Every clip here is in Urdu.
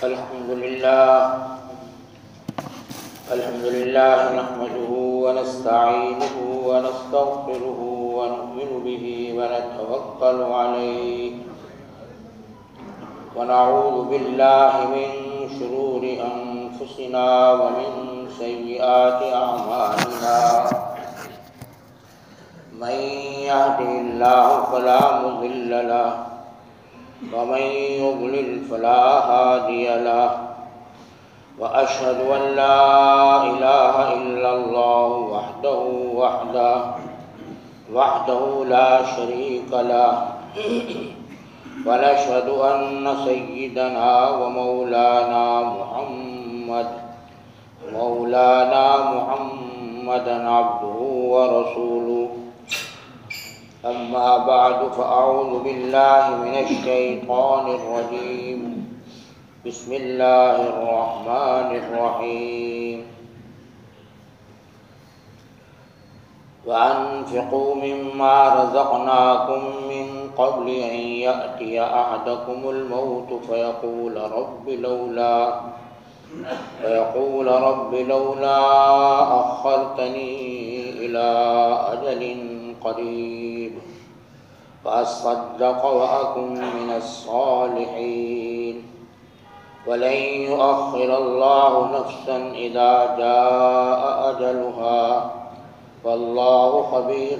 الحمد لله نحمده ونستعينه ونستغفره ونؤمن به ونتوكل عليه ونعوذ بالله من شرور أنفسنا ومن سيئات أعمالنا من يهده الله فلا مضل له ومن يضلل فلا هادي له وأشهد أن لا إله إلا الله وحده لا شريك له ونشهد أن سيدنا ومولانا محمدا عبده ورسوله. أما بعد فأعوذ بالله من الشيطان الرجيم. بسم الله الرحمن الرحيم. وأنفقوا مما رزقناكم من قبل أن يأتي أحدكم الموت فيقول رب لولا أخرتني إلى أجل قريب فأصدق وأكن من الصالحين ولن يؤخر الله نفسا إذا جاء أجلها والله خبير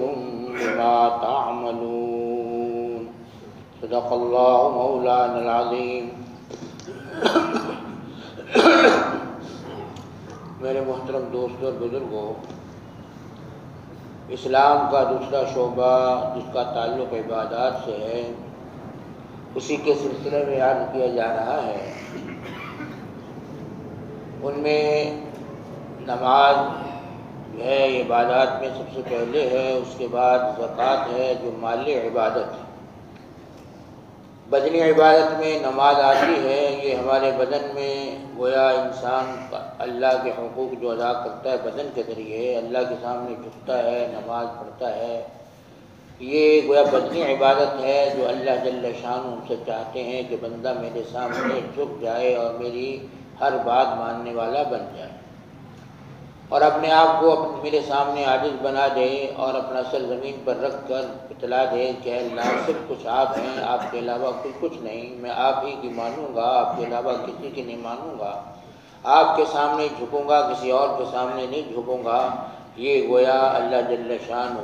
بما تعملون. صدق الله مولانا العظيم. میرے محترم دوستوں اور بزرگوں، اسلام کا دوسرا شعبہ جس کا تعلق عبادات سے ہے، اسی کے سلسلے میں عرض کیا جا رہا ہے۔ ان میں نماز جو ہے عبادات میں سب سے پہلے ہے، اس کے بعد زکوٰۃ ہے جو مالی عبادت ہے۔ بدنی عبادت میں نماز آتی ہے، یہ ہمارے بدن میں گویا انسان اللہ کے حقوق جو ادا کرتا ہے بدن کے ذریعے، اللہ کے سامنے جھکتا ہے، نماز پڑھتا ہے، یہ گویا بدنی عبادت ہے جو اللہ جل شانہ ہم سے چاہتے ہیں کہ بندہ میرے سامنے جھک جائے اور میری ہر بات ماننے والا بن جائے اور اپنے آپ کو میرے سامنے عاجز بنا دے اور اپنا سر زمین پر رکھ کر اطلاع دے کہ اللہ صرف کچھ آپ ہیں، آپ کے علاوہ کچھ نہیں، میں آپ ہی کی مانوں گا، آپ کے علاوہ کسی کی نہیں مانوں گا، آپ کے سامنے جھکوں گا، کسی اور کے سامنے نہیں جھکوں گا۔ یہ گویا اللہ جل شانہ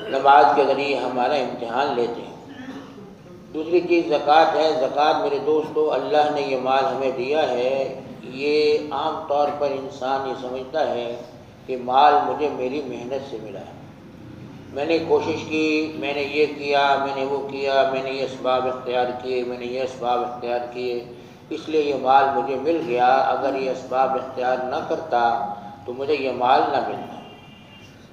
نماز کے ذریعے ہمارا امتحان لیتے ہیں۔ دوسری چیز زکوٰۃ ہے۔ زکوٰۃ میرے دوستو، اللہ نے یہ مال ہمیں دیا ہے، یہ عام طور پر انسان یہ سمجھتا ہے کہ مال مجھے میری محنت سے ملا ہے، میں نے کوشش کی، میں نے یہ کیا، میں نے وہ کیا، میں نے یہ اسباب اختیار کیے، میں نے یہ اسباب اختیار کیے، اس لیے یہ مال مجھے مل گیا۔ اگر یہ اسباب اختیار نہ کرتا تو مجھے یہ مال نہ ملتا۔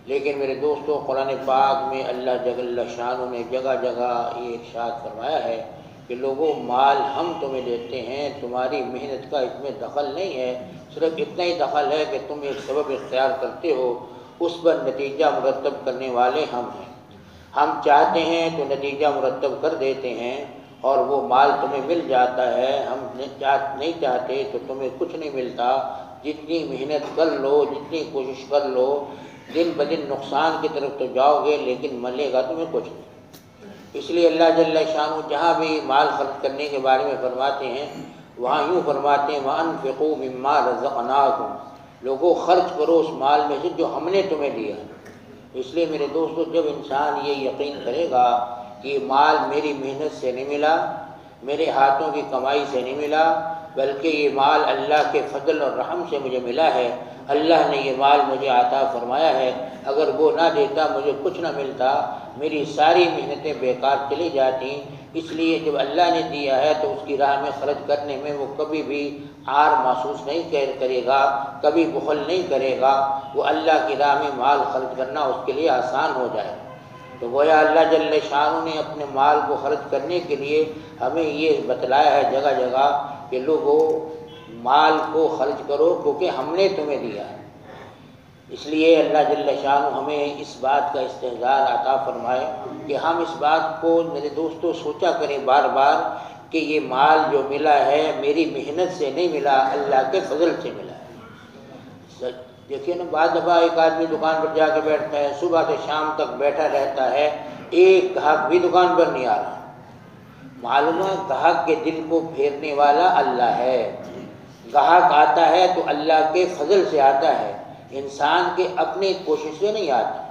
لیکن میرے دوستو، قرآن پاک میں اللہ جل شانہ نے جگہ جگہ یہ ارشاد فرمایا ہے کہ لوگوں، مال ہم تمہیں دیتے ہیں، تمہاری محنت کا اس میں دخل نہیں ہے، صرف اتنا ہی دخل ہے کہ تم ایک سبب اختیار کرتے ہو، اس پر نتیجہ مرتب کرنے والے ہم ہیں۔ ہم چاہتے ہیں تو نتیجہ مرتب کر دیتے ہیں اور وہ مال تمہیں مل جاتا ہے، ہم نہیں چاہتے تو تمہیں کچھ نہیں ملتا۔ جتنی محنت کر لو، جتنی کوشش کر لو، دن بدن نقصان کی طرف تو جاؤ گے لیکن ملے گا تمہیں کچھ نہیں۔ اس لیے اللہ جل شانہ جہاں بھی مال خرچ کرنے کے بارے میں فرماتے ہیں، وہاں یوں فرماتے ہیں وَأَنفِقُوا مِمَّا رَزَقْنَاكُمْ، لوگوں خرچ کرو اس مال میں سے جو ہم نے تمہیں دیا ہے۔ اس لیے میرے دوستو، جب انسان یہ یقین کرے گا کہ یہ مال میری محنت سے نہیں ملا، میرے ہاتھوں کی کمائی سے نہیں ملا، بلکہ یہ مال اللہ کے فضل اور رحم سے مجھے ملا ہے، اللہ نے یہ مال مجھے عطا فرمایا ہے، اگر وہ نہ دیتا مجھے کچھ نہ ملتا، میری ساری محنتیں بیکار چلی جاتی۔ اس لیے جب اللہ نے دیا ہے تو اس کی راہ میں خرچ کرنے میں وہ کبھی بھی عار محسوس نہیں کرے گا، کبھی بخل نہیں کرے گا، وہ اللہ کی راہ میں مال خرچ کرنا اس کے لیے آسان ہو جائے۔ تو گویا اللہ جل شانہ نے اپنے مال کو خرچ کرنے کے لیے ہمیں یہ بتلایا ہے جگہ جگہ کہ لوگوں مال کو خرچ کرو کیونکہ ہم نے تمہیں دیا ہے۔ اس لیے اللہ جل شانہ ہمیں اس بات کا استحضار عطا فرمائے کہ ہم اس بات کو میرے دوستوں سوچا کریں بار بار کہ یہ مال جو ملا ہے میری محنت سے نہیں ملا، اللہ کے فضل سے ملا ہے۔ دیکھیے نا، بعض دفعہ ایک آدمی دکان پر جا کے بیٹھتا ہے، صبح سے شام تک بیٹھا رہتا ہے، ایک گاہک بھی دکان پر نہیں آ رہا، معلوم ہے گاہک کے دل کو پھیرنے والا اللہ ہے۔ گاہک آتا ہے تو اللہ کے فضل سے آتا ہے، انسان کے اپنی کوشش سے نہیں آتا۔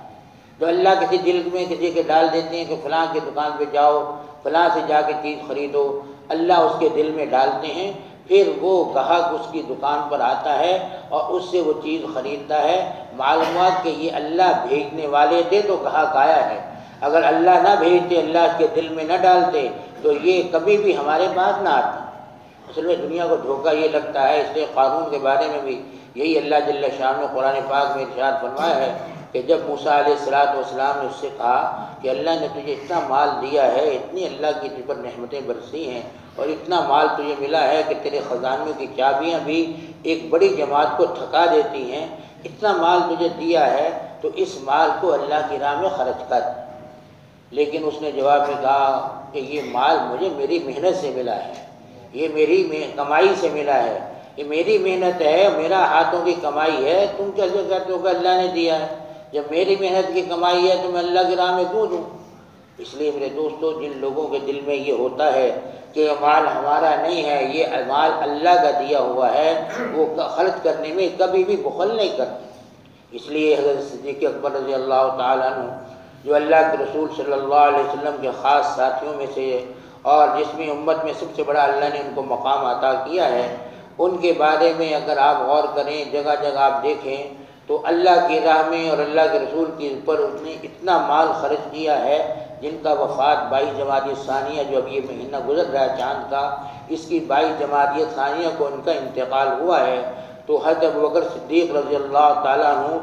جو اللہ کسی دل میں کسی کے ڈال دیتے ہیں کہ فلاں کی دکان پہ جاؤ، فلاں سے جا کے چیز خریدو، اللہ اس کے دل میں ڈالتے ہیں، پھر وہ گاہک اس کی دکان پر آتا ہے اور اس سے وہ چیز خریدتا ہے۔ معلومات کہ یہ اللہ بھیجنے والے تھے تو گاہک آیا ہے، اگر اللہ نہ بھیجتے، اللہ اس کے دل میں نہ ڈالتے تو یہ کبھی بھی ہمارے پاس نہ آتا۔ اصل میں دنیا کو دھوکہ یہ لگتا ہے، اس لیے قارون کے بارے میں بھی یہی اللہ جل شان نے قرآن پاک میں ارشاد فرمایا ہے کہ جب موسیٰ علیہ السلام نے اس سے کہا کہ اللہ نے تجھے اتنا مال دیا ہے، اتنی اللہ کی تجھ پر نعمتیں برسی ہیں اور اتنا مال تجھے ملا ہے کہ تیرے خزانوں کی چابیاں بھی ایک بڑی جماعت کو تھکا دیتی ہیں، اتنا مال تجھے دیا ہے تو اس مال کو اللہ کی راہ میں خرچ کر۔ لیکن اس نے جواب میں کہا کہ یہ مال مجھے میری محنت سے ملا ہے، یہ میری کمائی سے ملا ہے، یہ میری محنت ہے، میرا ہاتھوں کی کمائی ہے، تم کیسے کہتے ہو کہ اللہ نے دیا ہے؟ جب میری محنت کی کمائی ہے تو میں اللہ کی راہ میں کیوں دوں؟ اس لیے میرے دوستو، جن لوگوں کے دل میں یہ ہوتا ہے کہ یہ مال ہمارا نہیں ہے، یہ مال اللہ کا دیا ہوا ہے، وہ خرچ کرنے میں کبھی بھی بخل نہیں کرتے۔ اس لیے حضرت صدیق اکبر رضی اللہ تعالیٰ عنہ، جو اللہ کے رسول صلی اللہ علیہ وسلم کے خاص ساتھیوں میں سے اور جس میں امت میں سب سے بڑا اللہ نے ان کو مقام عطا کیا ہے، ان کے بارے میں اگر آپ غور کریں، جگہ جگہ آپ دیکھیں تو اللہ کی راہ میں اور اللہ کے رسول کے اوپر اس نے اتنا مال خرچ کیا ہے، جن کا وفات 22 جمادی ثانیہ، جو اب یہ مہینہ گزر رہا ہے چاند کا، اس کی 22 جمادی ثانیہ کو ان کا انتقال ہوا ہے۔ تو حضرت ابوبکر صدیق رضی اللہ تعالیٰ عنہ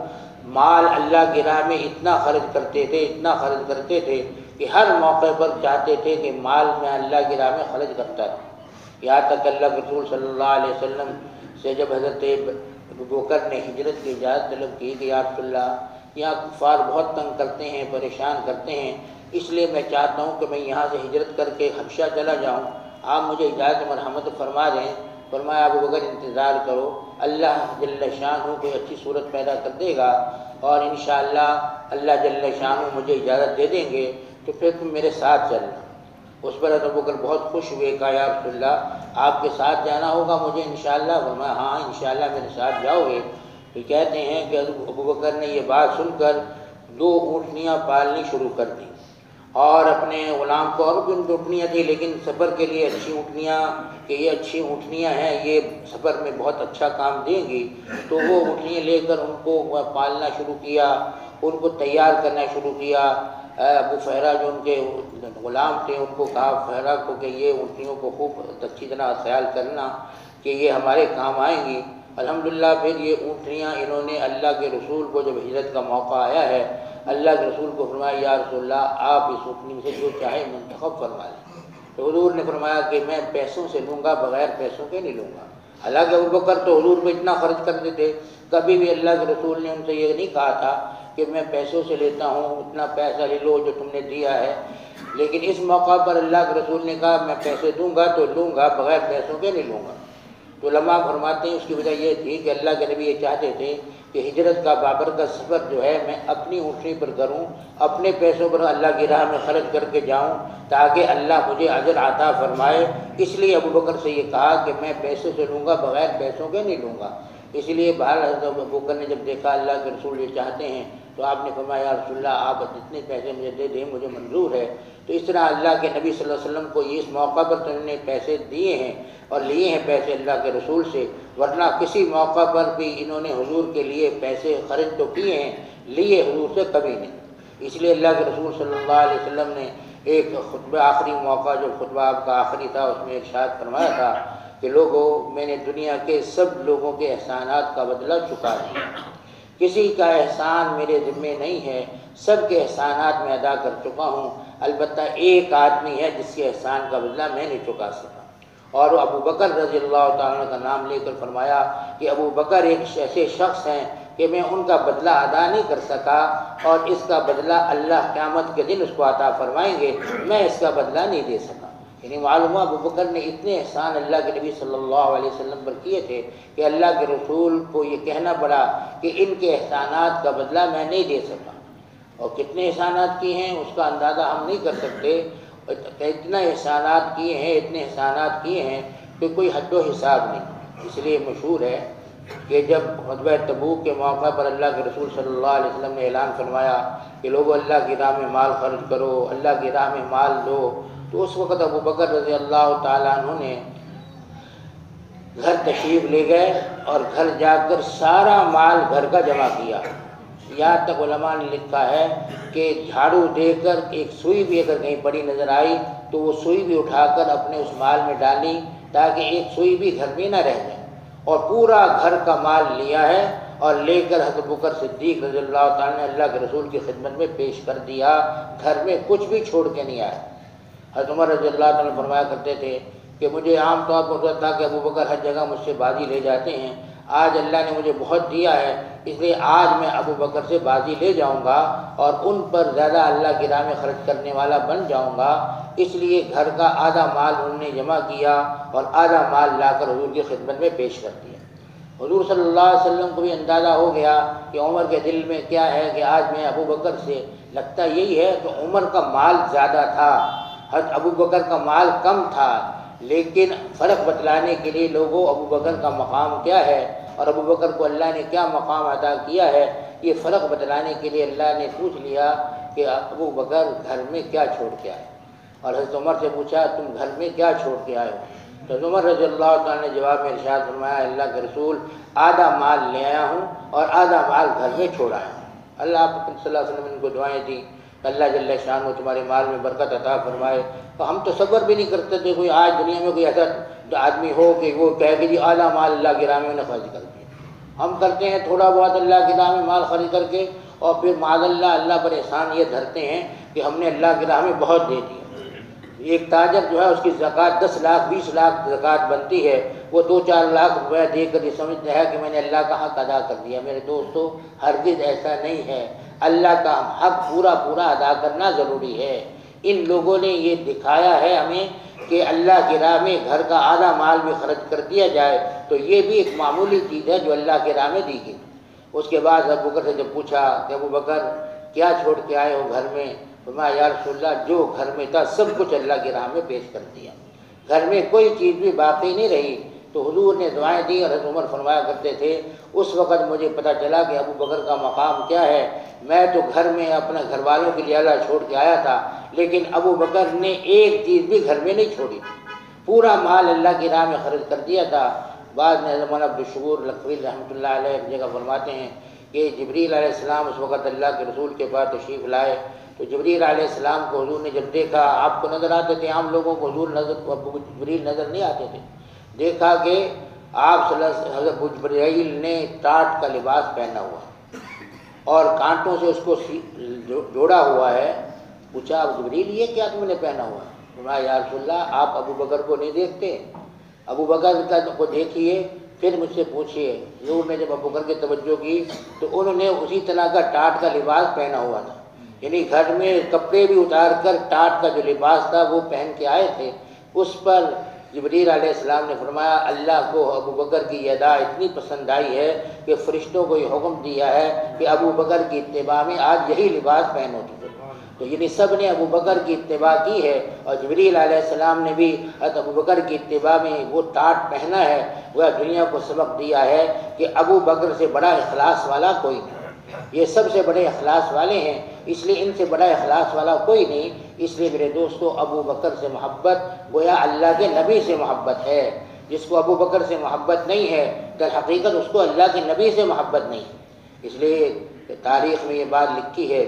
مال اللہ کی راہ میں اتنا خرچ کرتے تھے، اتنا خرچ کرتے تھے کہ ہر موقع پر چاہتے تھے کہ مال میں اللہ کی راہ میں خرچ کرتا تھا۔ یہاں تک اللہ کے رسول صلی اللہ علیہ وسلم سے جب حضرت ابوبکر نے ہجرت کی اجازت طلب کی کہ یا رسول اللہ، یہاں کفار بہت تنگ کرتے ہیں، پریشان کرتے ہیں، اس لیے میں چاہتا ہوں کہ میں یہاں سے ہجرت کر کے حبشہ چلا جاؤں، آپ مجھے اجازت مرحمت فرما دیں۔ فرمایا ابوبکر انتظار کرو، اللہ جل شانہ کوئی اچھی صورت پیدا کر دے گا اور انشاءاللہ اللہ جل شانہ مجھے اجازت دے دیں گے تو پھر تم میرے ساتھ چلنا۔ اس پر ابوبکر بہت خوش ہوئے، کہا یا رسول اللہ آپ کے ساتھ جانا ہوگا مجھے انشاءاللہ؟ فرمایا ہاں انشاءاللہ میرے ساتھ جاؤ گے۔ تو کہتے ہیں کہ ابوبکر نے یہ بات سن کر 2 اونٹنیاں پالنی شروع کر دی اور اپنے غلام کو، اور بھی ان کی اونٹنیاں تھیں لیکن سفر کے لیے اچھی اونٹنیاں، کہ یہ اچھی اونٹنیاں ہیں، یہ سفر میں بہت اچھا کام دیں گی، تو وہ اونٹنیاں لے کر ان کو پالنا شروع کیا، ان کو تیار کرنا شروع کیا۔ ابو فہرہ جو ان کے غلام تھے، ان کو کہا فہرہ کو کہ یہ اونٹنیوں کو خوب اچھی طرح خیال کرنا کہ یہ ہمارے کام آئیں گی۔ الحمدللہ پھر یہ اونٹنیاں انہوں نے اللہ کے رسول کو، جب ہجرت کا موقع آیا ہے، اللہ کے رسول کو فرمایا یا رسول اللہ آپ اس اونٹنی میں سے جو چاہے منتخب فرما لیں۔ تو حضور نے فرمایا کہ میں پیسوں سے لوں گا، بغیر پیسوں کے نہیں لوں گا۔ حالانکہ ابوبکر تو حضور پہ اتنا خرچ کرتے تھے، کبھی بھی اللہ کے رسول نے ان سے یہ نہیں کہا تھا کہ میں پیسوں سے لیتا ہوں، اتنا پیسہ لے لو جو تم نے دیا ہے، لیکن اس موقع پر اللہ کے رسول نے کہا میں پیسے دوں گا تو لوں گا، بغیر پیسوں کے نہیں لوں گا۔ تو علماء فرماتے ہیں اس کی وجہ یہ تھی کہ اللہ کے نبی یہ چاہتے تھے کہ ہجرت کا بابر کا سفر جو ہے میں اپنی اونٹنی پر کروں، اپنے پیسوں پر اللہ کی راہ میں خرچ کر کے جاؤں تاکہ اللہ مجھے اجر عطا فرمائے۔ اس لیے ابوبکر سے یہ کہا کہ میں پیسے سے لوں گا، بغیر پیسوں کے نہیں لوں گا۔ اس لیے بہرحال حضرت ابوبکر نے جب دیکھا اللہ کے رسول یہ چاہتے ہیں تو آپ نے فرمایا یا رسول اللہ آپ جتنے پیسے مجھے دے دیں مجھے منظور ہے۔ تو اس طرح اللہ کے نبی صلی اللہ علیہ وسلم کو اس موقع پر تو انہوں نے پیسے دیے ہیں اور لیے ہیں پیسے اللہ کے رسول سے، ورنہ کسی موقع پر بھی انہوں نے حضور کے لیے پیسے خرچ تو کیے ہیں، لیے حضور سے کبھی نہیں۔ اس لیے اللہ کے رسول صلی اللہ علیہ وسلم نے ایک خطبہ، آخری موقع جو خطبہ آپ کا آخری تھا، اس میں ارشاد فرمایا تھا کہ لوگوں میں نے دنیا کے سب لوگوں کے احسانات کا بدلہ چکا دیا، کسی کا احسان میرے ذمے نہیں ہے، سب کے احسانات میں ادا کر چکا ہوں، البتہ ایک آدمی ہے جس کے احسان کا بدلہ میں نہیں چکا سکا۔ اور ابو بکر رضی اللہ تعالیٰ کا نام لے کر فرمایا کہ ابو بکر ایک ایسے شخص ہیں کہ میں ان کا بدلہ ادا نہیں کر سکا اور اس کا بدلہ اللہ قیامت کے دن اس کو عطا فرمائیں گے، میں اس کا بدلہ نہیں دے سکا۔ یعنی معلوم ابو بکر نے اتنے احسان اللہ کے نبی صلی اللہ علیہ وسلم پر کیے تھے کہ اللہ کے رسول کو یہ کہنا پڑا کہ ان کے احسانات کا بدلہ میں نہیں دے سکا، اور کتنے احسانات کیے ہیں اس کا اندازہ ہم نہیں کر سکتے، اتنا احسانات کیے ہیں، اتنے احسانات کیے ہیں کہ کوئی حد و حساب نہیں۔ اس لیے مشہور ہے کہ جب غزوہ تبوک کے موقع پر اللہ کے رسول صلی اللہ علیہ وسلم نے اعلان فرمایا کہ لوگوں اللہ کی راہ میں مال خرچ کرو، اللہ کی راہ میں مال دو، تو اس وقت ابو بکر رضی اللہ تعالیٰ عنہ نے گھر تشریف لے گئے اور گھر جا کر سارا مال گھر کا جمع کیا۔ یہاں تک علماء نے لکھا ہے کہ جھاڑو دے کر ایک سوئی بھی اگر کہیں پڑی نظر آئی تو وہ سوئی بھی اٹھا کر اپنے اس مال میں ڈالی تاکہ ایک سوئی بھی گھر میں نہ رہ جائے، اور پورا گھر کا مال لیا ہے اور لے کر حضرت بکر صدیق رضی اللہ تعالیٰ نے اللہ کے رسول کی خدمت میں پیش کر دیا، گھر میں کچھ بھی چھوڑ کے نہیں آئے۔ حضرت عمر رضی اللہ تعالیٰ فرمایا کرتے تھے کہ مجھے عام طور پر ہوتا تھا کہ ابو بکر ہر جگہ مجھ سے بازی لے جاتے ہیں، آج اللہ نے مجھے بہت دیا ہے، اس لیے آج میں ابو بکر سے بازی لے جاؤں گا اور ان پر زیادہ اللہ کی راہ میں خرچ کرنے والا بن جاؤں گا۔ اس لیے گھر کا آدھا مال انہوں نے جمع کیا اور آدھا مال لا کر حضور کی خدمت میں پیش کر دیا۔ حضور صلی اللہ علیہ وسلم کو بھی اندازہ ہو گیا کہ عمر کے دل میں کیا ہے کہ آج میں ابو بکر سے، لگتا یہی ہے کہ عمر کا مال زیادہ تھا، حضرت ابو بکر کا مال کم تھا، لیکن فرق بتلانے کے لیے لوگوں ابو بکر کا مقام کیا ہے اور ابو بکر کو اللہ نے کیا مقام عطا کیا ہے، یہ فرق بتلانے کے لیے اللہ نے پوچھ لیا کہ ابو بکر گھر میں کیا چھوڑ کے آئے، اور حضرت عمر سے پوچھا تم گھر میں کیا چھوڑ کے آئے ہو؟ تو حضرت عمر رضی اللہ تعالیٰ نے جواب میں ارشاد فرمایا اللہ کے رسول آدھا مال لے آیا ہوں اور آدھا مال گھر میں چھوڑ آیا ہوں۔ اللہ صلی اللہ علیہ وسلم نے ان کو دعائیں دیں، اللہ جل شانہ تمہارے مال میں برکت عطا فرمائے۔ تو ہم تصور بھی نہیں کرتے تھے کوئی آج دنیا میں کوئی ایسا آدمی ہو کہ وہ کہے کہ جی آدھا مال اللہ کی راہ میں نے خرچ کر دیا۔ ہم کرتے ہیں تھوڑا بہت اللہ کی راہ میں مال خرچ کر کے اور پھر معاذ اللہ پر احسان یہ دھرتے ہیں کہ ہم نے اللہ کی راہ میں بہت دے دیا۔ ایک تاجر جو ہے اس کی زکوٰۃ 10 لاکھ 20 لاکھ زکوٰۃ بنتی ہے، وہ 2-4 لاکھ روپے دے کر یہ سمجھتا ہے کہ میں نے اللہ کا حق ادا کر دیا۔ میرے دوستو ہرگز ایسا نہیں ہے، اللہ کا حق پورا ادا کرنا ضروری ہے۔ ان لوگوں نے یہ دکھایا ہے ہمیں کہ اللہ کی راہ میں گھر کا آدھا مال بھی خرچ کر دیا جائے تو یہ بھی ایک معمولی چیز ہے جو اللہ کی راہ میں دی گئی۔ اس کے بعد ابو بکر سے جب پوچھا کہ ابو بکر کیا چھوڑ کے آئے ہو گھر میں؟ فرمایا یا رسول اللہ جو گھر میں تھا سب کچھ اللہ کی راہ میں پیش کر دیا، گھر میں کوئی چیز بھی باقی نہیں رہی۔ تو حضور نے دعائیں دی اور حضرت عمر فرمایا کرتے تھے اس وقت مجھے پتہ چلا کہ ابو بکر کا مقام کیا ہے۔ میں تو گھر میں اپنے گھر والوں کے لیے اللہ چھوڑ کے آیا تھا، لیکن ابو بکر نے ایک چیز بھی گھر میں نہیں چھوڑی، پورا مال اللہ کی راہ میں خرچ کر دیا تھا۔ بعد میں حضرت مولانا عبدالشکور لکھوی رحمۃ اللہ علیہ ایک جگہ فرماتے ہیں کہ جبریل علیہ السلام اس وقت اللہ کے رسول کے پاس تشریف لائے تو جبریل علیہ السلام کو حضور نے جب دیکھا، آپ کو نظر آتے تھے، عام لوگوں کو جبریل نظر نہیں آتے تھے، دیکھا کہ آپ صلی اللہ علیہ وسلم حضرت جبریل نے ٹاٹ کا لباس پہنا ہوا اور کانٹوں سے اس کو جوڑا ہوا ہے۔ پوچھا اب جبریل یہ کیا تم نے پہنا ہوا ہے؟ فرمایا یا رسول اللہ آپ ابو بکر کو نہیں دیکھتے؟ ابو بکر کو دیکھیے پھر مجھ سے پوچھیے۔ حضور نے جب ابو بکر کی توجہ کی تو انہوں نے اسی طرح کا ٹاٹ کا لباس پہنا ہوا تھا، یعنی گھر میں کپڑے بھی اتار کر ٹاٹ کا جو لباس تھا وہ پہن کے آئے تھے۔ اس پر جبریل علیہ السلام نے فرمایا اللہ کو ابو بکر کی یہ ادا اتنی پسند آئی ہے کہ فرشتوں کو یہ حکم دیا ہے کہ ابو بکر کی اتباع میں آج یہی لباس پہنو تم۔ تو یعنی سب نے ابو بکر کی اتباع کی ہے اور جبریل علیہ السلام نے بھی حضرت ابو بکر کی اتباع میں وہ ٹاٹ پہنا ہے۔ وہ دنیا کو سبق دیا ہے کہ ابو بکر سے بڑا اخلاص والا کوئی نہیں، یہ سب سے بڑے اخلاص والے ہیں، اس لیے ان سے بڑا اخلاص والا کوئی نہیں۔ اس لیے میرے دوستو ابو بکر سے محبت گویا اللہ کے نبی سے محبت ہے۔ جس کو ابو بکر سے محبت نہیں ہے در حقیقت اس کو اللہ کے نبی سے محبت نہیں۔ اس لیے تاریخ میں یہ بات لکھی ہے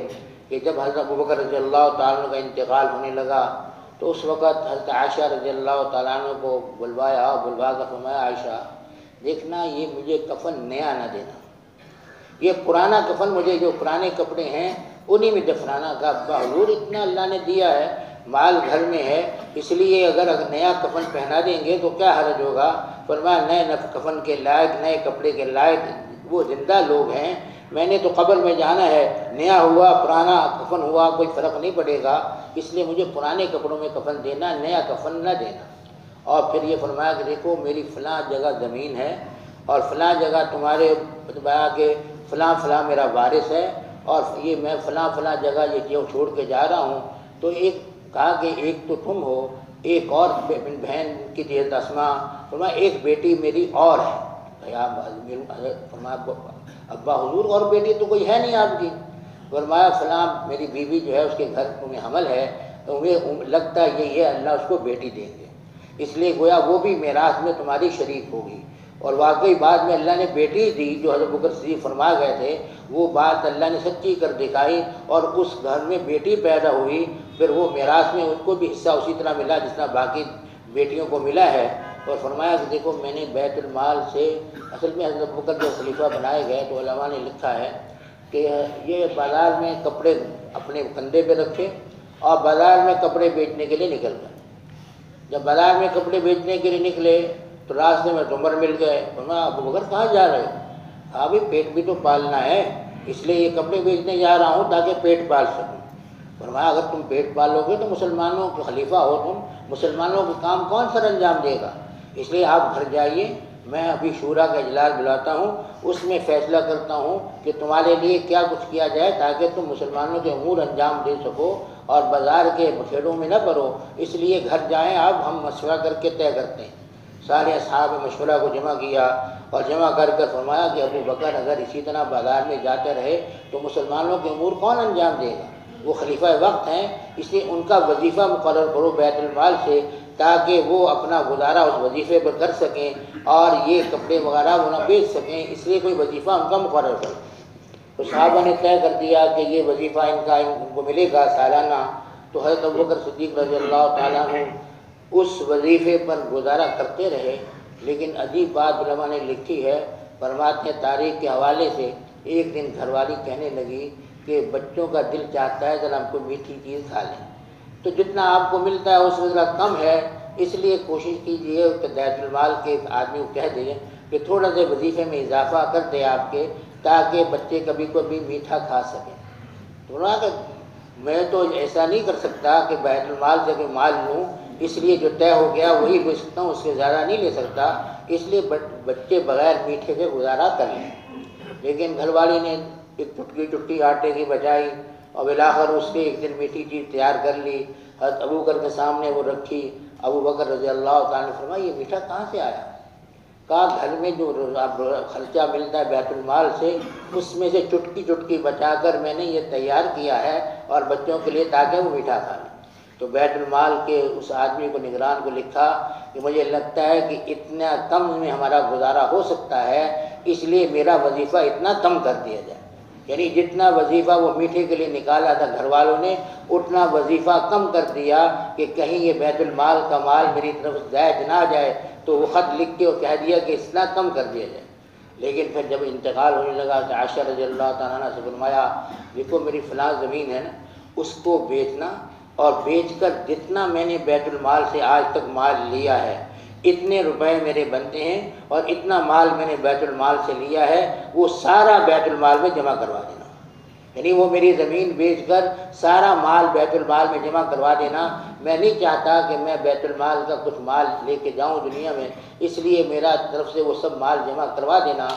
کہ جب حضرت ابو بکر رضی اللہ تعالیٰ عنہ کا انتقال ہونے لگا تو اس وقت حضرت عائشہ رضی اللہ تعالیٰ عنہ کو بلوایا، بلوا کر فرمایا عائشہ دیکھنا یہ مجھے کفن نیا نہ دینا، یہ پرانا کفن مجھے جو پرانے کپڑے ہیں انہی میں دفنانا کا۔ حضور اتنا اللہ نے دیا ہے، مال گھر میں ہے، اس لیے اگر نیا کفن پہنا دیں گے تو کیا حرج ہوگا؟ فرمایا نئے کفن کے لائق، نئے کپڑے کے لائق وہ زندہ لوگ ہیں میں نے تو قبر میں جانا ہے، نیا ہوا پرانا کفن ہوا کوئی فرق نہیں پڑے گا، اس لیے مجھے پرانے کپڑوں میں کفن دینا، نیا کفن نہ دینا۔ اور پھر یہ فرمایا کہ دیکھو میری فلاں جگہ زمین ہے اور فلاں جگہ تمہارے بتایا کہ فلاں فلاں میرا وارث ہے، اور یہ میں فلاں فلاں جگہ یہ جو چھوڑ کے جا رہا ہوں۔ تو ایک کہا کہ ایک تو تم ہو، ایک اور بہن کی دیت اسما، فرمایا ایک بیٹی میری اور ہے۔ فرمایا ابا حضور اور بیٹی تو کوئی ہے نہیں آپ کی؟ فرمایا فلاں میری بیوی جو ہے اس کے گھر میں حمل ہے، تو ہمیں لگتا ہے یہی ہے اللہ اس کو بیٹی دیں گے، اس لیے گویا وہ بھی میراث میں تمہاری شریک ہوگی۔ اور واقعی بعد میں اللہ نے بیٹی دی جو حضرت بکر صدیق فرما گئے تھے، وہ بات اللہ نے سچی کر دکھائی، اور اس گھر میں بیٹی پیدا ہوئی، پھر وہ میراث میں ان کو بھی حصہ اسی طرح ملا جس طرح باقی بیٹیوں کو ملا ہے۔ اور فرمایا کہ دیکھو میں نے بیت المال سے، اصل میں حضرت بکر جو خلیفہ بنائے گئے تو علماء نے لکھا ہے کہ یہ بازار میں کپڑے اپنے کندھے پہ رکھے اور بازار میں کپڑے بیچنے کے لیے نکل گئے۔ جب بازار میں کپڑے بیچنے کے لیے نکلے تو راستے میں عمر مل گئے۔ فرمایا ابو بکر کہاں جا رہے ہو؟ کہا بھی پیٹ بھی تو پالنا ہے، اس لیے یہ کپڑے بیچنے جا رہا ہوں تاکہ پیٹ پال سکوں۔ فرمایا اگر تم پیٹ پالو گے تو مسلمانوں کے خلیفہ ہو تم، مسلمانوں کے کام کون سر انجام دے گا؟ اس لیے آپ گھر جائیے، میں ابھی شورا کا اجلاس بلاتا ہوں، اس میں فیصلہ کرتا ہوں کہ تمہارے لیے کیا کچھ کیا جائے تاکہ تم مسلمانوں کے امور انجام دے سکو اور بازار کے بکھیڑوں میں نہ پڑو۔ اس لیے گھر جائیں آپ، ہم مشورہ کر کے طے کرتے ہیں۔ سارے اصحاب مشورہ کو جمع کیا اور جمع کر فرمایا کہ ابو بکر اگر اسی طرح بازار میں جاتے رہے تو مسلمانوں کے امور کون انجام دے گا؟ وہ خلیفہ وقت ہیں، اس لیے ان کا وظیفہ مقرر کرو بیت المال سے تاکہ وہ اپنا گزارا اس وظیفے پر کر سکیں اور یہ کپڑے وغیرہ وہ نہ بیچ سکیں، اس لیے کوئی وظیفہ ان کا مقرر کرو۔ تو صحابہ نے طے کر دیا کہ یہ وظیفہ ان کو ملے گا سالانہ۔ تو حضرت ابوبکر صدیق رضی اللہ تعالیٰ عنہ اس وظیفے پر گزارا کرتے رہے، لیکن عجیب بات علماء نے لکھی ہے، فرماتے ہیں تاریخ کے حوالے سے ایک دن گھر والی کہنے لگی کہ بچوں کا دل چاہتا ہے ذرا ہم کو میٹھی چیز کھا لیں، تو جتنا آپ کو ملتا ہے اس سے ذرا کم ہے، اس لیے کوشش کیجیے کہ بیت المال کے آدمی کو کہہ دیں کہ تھوڑا سا وظیفے میں اضافہ کر دے آپ کے، تاکہ بچے کبھی کبھی میٹھا کھا سکیں۔ تو انہوں نے کہا میں تو ایسا نہیں کر سکتا کہ بیت المال سے کوئی مال لوں، اس لیے جو طے ہو گیا وہی لے سکتا ہوں، اس سے زیادہ نہیں لے سکتا، اس لیے بچے بغیر میٹھے کے گزارا کر لیں۔ لیکن گھر والی نے ایک چٹکی آٹے کی بجائی اور بالآخر اس سے ایک دن میٹھی چیز تیار کر لی، حضرت ابو بکر کے سامنے وہ رکھی۔ ابو بکر رضی اللہ تعالیٰ نے فرمایا یہ میٹھا کہاں سے آیا؟ کہا گھر میں جو خرچہ ملتا ہے بیت المال سے اس میں سے چٹکی چٹکی بچا کر میں نے یہ تیار کیا ہے اور بچوں کے لیے تاکہ وہ میٹھا کھا لیں۔ تو بیت المال کے اس آدمی کو نگران کو لکھا کہ مجھے لگتا ہے کہ اتنا کم میں ہمارا گزارا ہو سکتا ہے، اس لیے میرا وظیفہ اتنا کم کر دیا جائے، یعنی جتنا وظیفہ وہ میٹھے کے لیے نکالا تھا گھر والوں نے اتنا وظیفہ کم کر دیا کہ کہیں یہ بیت المال کا مال میری طرف ضائع نہ جائے، تو وہ خط لکھ کے اور کہہ دیا کہ اتنا کم کر دیا جائے۔ لیکن پھر جب انتقال ہونے لگا تو عائشہ رضی اللہ تعالیٰ عنہ سے فرمایا دیکھو میری فلاں زمین ہے نا، اس کو بیچنا اور بیچ کر جتنا میں نے بیت المال سے آج تک مال لیا ہے اتنے روپے میرے بنتے ہیں اور اتنا مال میں نے بیت المال سے لیا ہے وہ سارا بیت المال میں جمع کروا دینا، یعنی وہ میری زمین بیچ کر سارا مال بیت المال میں جمع کروا دینا۔ میں نہیں چاہتا کہ میں بیت المال کا کچھ مال لے کے جاؤں دنیا میں، اس لیے میرا طرف سے وہ سب مال جمع کروا دینا۔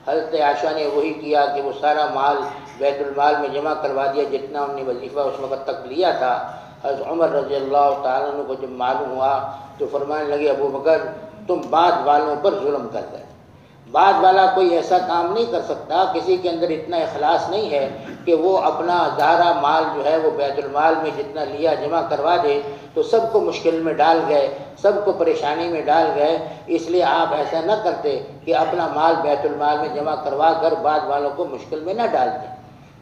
حضرت عائشہ نے وہی کیا کہ وہ سارا مال بیت المال میں جمع کروا دیا جتنا انہوں نے وظیفہ اس وقت تک لیا تھا۔ حضرت عمر رضی اللہ تعالیٰ عنہ کو جب معلوم ہوا تو فرمانے لگے ابو بکر تم بعد والوں پر ظلم کر گئے، بعد والا کوئی ایسا کام نہیں کر سکتا، کسی کے اندر اتنا اخلاص نہیں ہے کہ وہ اپنا ظاہرہ مال جو ہے وہ بیت المال میں جتنا لیا جمع کروا دے، تو سب کو مشکل میں ڈال گئے، سب کو پریشانی میں ڈال گئے، اس لیے آپ ایسا نہ کرتے کہ اپنا مال بیت المال میں جمع کروا کر بعد والوں کو مشکل میں نہ ڈالتے۔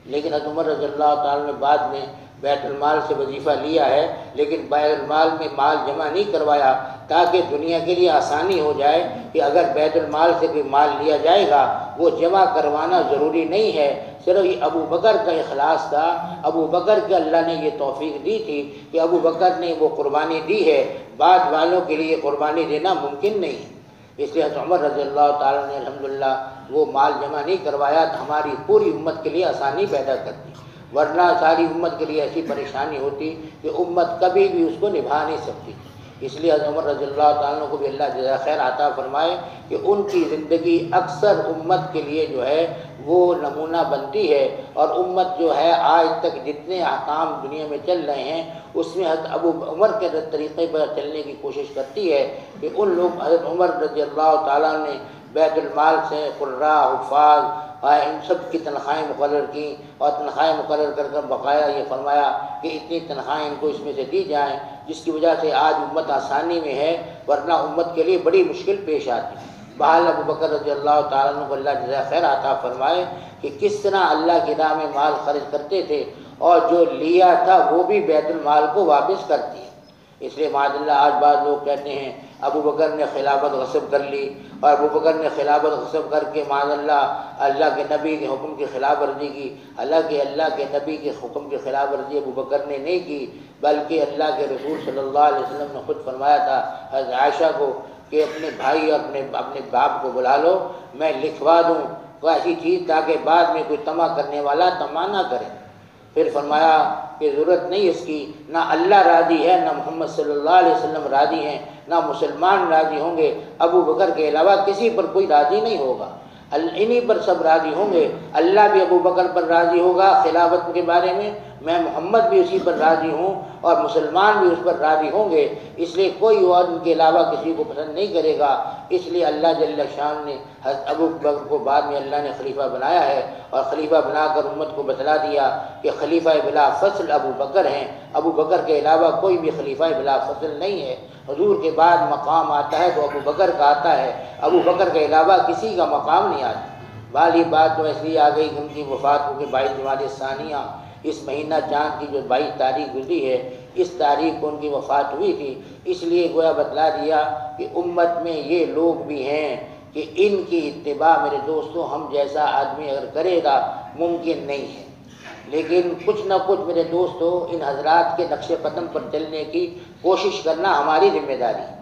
لیکن حضرت عمر رضی اللہ تعالیٰ نے بعد میں بیت المال سے وظیفہ لیا ہے، لیکن بیت المال میں مال جمع نہیں کروایا تاکہ دنیا کے لیے آسانی ہو جائے کہ اگر بیت المال سے کوئی مال لیا جائے گا وہ جمع کروانا ضروری نہیں ہے، صرف یہ ابو بکر کا اخلاص تھا، ابو بکر کے اللہ نے یہ توفیق دی تھی کہ ابو بکر نے وہ قربانی دی ہے، بعد والوں کے لیے قربانی دینا ممکن نہیں ہے۔ اس لیے حضرت عمر رضی اللہ تعالیٰ نے الحمدللہ وہ مال جمع نہیں کروایا تو ہماری پوری امت کے لیے آسانی پیدا کرتی، ورنہ ساری امت کے لیے ایسی پریشانی ہوتی کہ امت کبھی بھی اس کو نبھا نہیں سکتی۔ اس لیے حضرت عمر رضی اللہ تعالیٰ کو بھی اللہ جزا خیر عطا فرمائے کہ ان کی زندگی اکثر امت کے لیے جو ہے وہ نمونہ بنتی ہے، اور امت جو ہے آج تک جتنے احکام دنیا میں چل رہے ہیں اس میں حضرت ابو عمر کے طریقے پر چلنے کی کوشش کرتی ہے کہ ان لوگ حضرت عمر رضی اللہ تعالیٰ نے بیت المال سے قراء، حفاظ ان سب کی تنخواہیں مقرر کیں، اور تنخواہیں مقرر کر کر بقایا یہ فرمایا کہ اتنی تنخواہیں ان کو اس میں سے دی جائیں، جس کی وجہ سے آج امت آسانی میں ہے، ورنہ امت کے لیے بڑی مشکل پیش آتی۔ بہرحال ابو بکر رضی اللہ تعالیٰ عنہ کو اللہ جزا خیر عطا فرمائے کہ کس طرح اللہ کی راہ میں مال خرچ کرتے تھے، اور جو لیا تھا وہ بھی بیت المال کو واپس کرتی ہے۔ اس لیے معاذ اللہ آج بعض لوگ کہتے ہیں ابو بکر نے خلافت غصب کر لی، اور ابو بکر نے خلافت غصب کر کے معاذ اللہ کے نبی کے حکم کی خلاف ورزی کی۔ حالانکہ اللہ کے نبی کے حکم کی خلاف ورزی ابو بکر نے نہیں کی، بلکہ اللہ کے رسول صلی اللہ علیہ وسلم نے خود فرمایا تھا حضرت عائشہ کو کہ اپنے بھائی اور اپنے باپ کو بلا لو، میں لکھوا دوں کوئی ایسی چیز تاکہ بعد میں کوئی طمع کرنے والا طمع نہ کرے۔ پھر فرمایا کہ ضرورت نہیں اس کی، نہ اللہ راضی ہے، نہ محمد صلی اللہ علیہ وسلم راضی ہیں، نہ مسلمان راضی ہوں گے، ابو بکر کے علاوہ کسی پر کوئی راضی نہیں ہوگا، انہی پر سب راضی ہوں گے۔ اللہ بھی ابو بکر پر راضی ہوگا خلافت کے بارے میں محمد بھی اسی پر راضی ہوں، اور مسلمان بھی اس پر راضی ہوں گے، اس لیے کوئی اور ان کے علاوہ کسی کو پسند نہیں کرے گا۔ اس لیے اللہ جل شان نے حضرت ابو بکر کو بعد میں اللہ نے خلیفہ بنایا ہے، اور خلیفہ بنا کر امت کو بتلا دیا کہ خلیفہ بلا فصل ابو بکر ہیں، ابو بکر کے علاوہ کوئی بھی خلیفہ بلا فصل نہیں ہے۔ حضور کے بعد مقام آتا ہے تو ابو بکر کا آتا ہے، ابو بکر کے علاوہ کسی کا مقام نہیں آتا۔ والی بات تو ایسی آ گئی کہ ان کی وفات ہو کے 22 جمادی ثانیہ اس مہینہ چاند کی جو 22 تاریخ گزری ہے، اس تاریخ کو ان کی وفات ہوئی تھی، اس لیے گویا بتلا دیا کہ امت میں یہ لوگ بھی ہیں کہ ان کی اتباع میرے دوستوں ہم جیسا آدمی اگر کرے گا ممکن نہیں ہے، لیکن کچھ نہ کچھ میرے دوستوں ان حضرات کے نقش قدم پر چلنے کی کوشش کرنا ہماری ذمہ داری ہے۔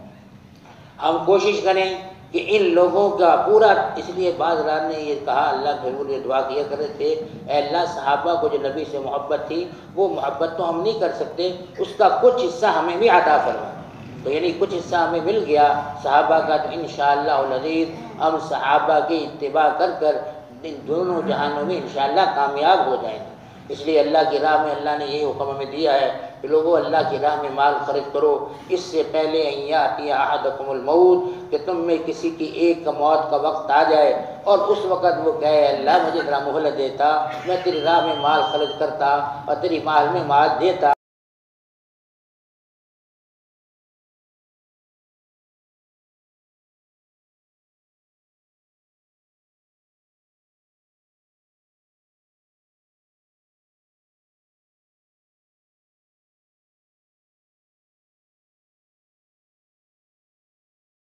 ہم کوشش کریں کہ ان لوگوں کا پورا، اس لیے بعض رات نے یہ کہا، اللہ کے حضور یہ دعا کیا کرتے تھے، اے اللہ صحابہ کو جو نبی سے محبت تھی وہ محبت تو ہم نہیں کر سکتے، اس کا کچھ حصہ ہمیں بھی عطا فرما۔ تو یعنی کچھ حصہ ہمیں مل گیا صحابہ کا، تو انشاءاللہ العزیز ہم صحابہ کی اتباع کر کر ان دونوں جہانوں میں انشاءاللہ کامیاب ہو جائیں گے۔ اس لیے اللہ کی راہ میں اللہ نے یہی حکم ہمیں دیا ہے کہ لوگوں اللہ کی راہ میں مال خرچ کرو، اس سے پہلے ان یاتی احدکم الموت، کہ تم میں کسی کی ایک کا موت کا وقت آ جائے اور اس وقت وہ کہے اللہ مجھے ذرا مہلت دیتا، میں تیری راہ میں مال خرچ کرتا اور تیری مال میں مال دیتا۔